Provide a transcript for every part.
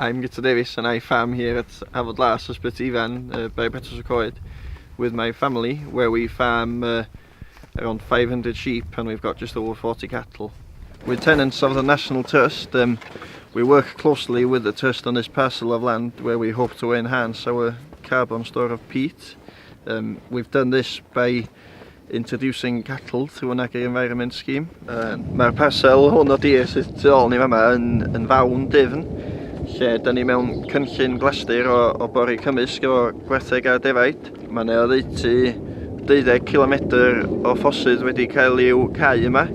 I'm Guto Davies and I farm here at Hafod Las, Ysbyty Ifan, by Betws y Coed, with my family, where we farm around 500 sheep and we've got just over 40 cattle. We're tenants of the National Trust. We work closely with the Trust on this parcel of land where we hope to enhance our carbon store of peat. We've done this by introducing cattle through an agri-environment scheme. Mae'r parcel hwn o dir sydd tu ôl ni fama yn fawn difn, lle da ni mewn cynllun glasur o bori cymysg efo gwertheg a defaid. Mae yna oddeutu 12 km o ffosydd wedi cael i'w cau yma.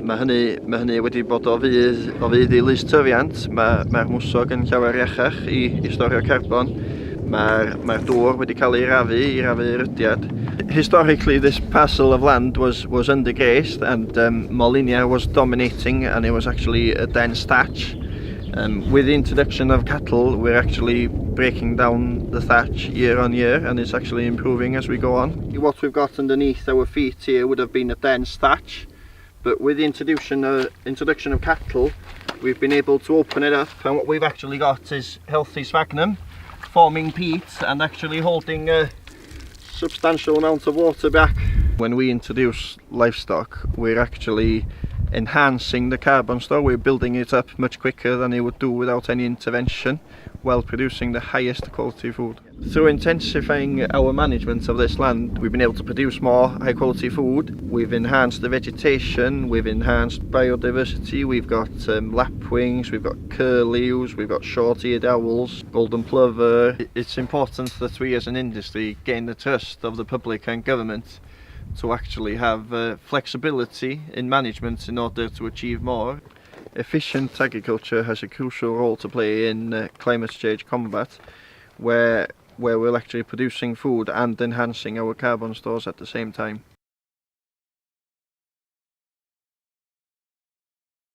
Mae hynny wedi bod o fydd i lys tyfiant. Mae'r mwsog yn llawer iachach i storio carbon. Mae'r dŵr wedi cael ei rafu rydiad. Historically, this parcel of land was undergrazed and Molinia was dominating, and it was actually a dense thatch. With the introduction of cattle, we're actually breaking down the thatch year on year, and it's actually improving as we go on. What we've got underneath our feet here would have been a dense thatch, but with the introduction of cattle, we've been able to open it up, and what we've actually got is healthy sphagnum forming peat and actually holding a substantial amount of water back. When we introduce livestock, we're actually enhancing the carbon store. We're building it up much quicker than it would do without any intervention, while producing the highest quality food. Through intensifying our management of this land, we've been able to produce more high quality food. We've enhanced the vegetation, we've enhanced biodiversity, we've got lapwings, we've got curlews, we've got short-eared owls, golden plover. It's important that we as an industry gain the trust of the public and government to actually have flexibility in management in order to achieve more. Efficient agriculture has a crucial role to play in climate change combat, where we're actually producing food and enhancing our carbon stores at the same time.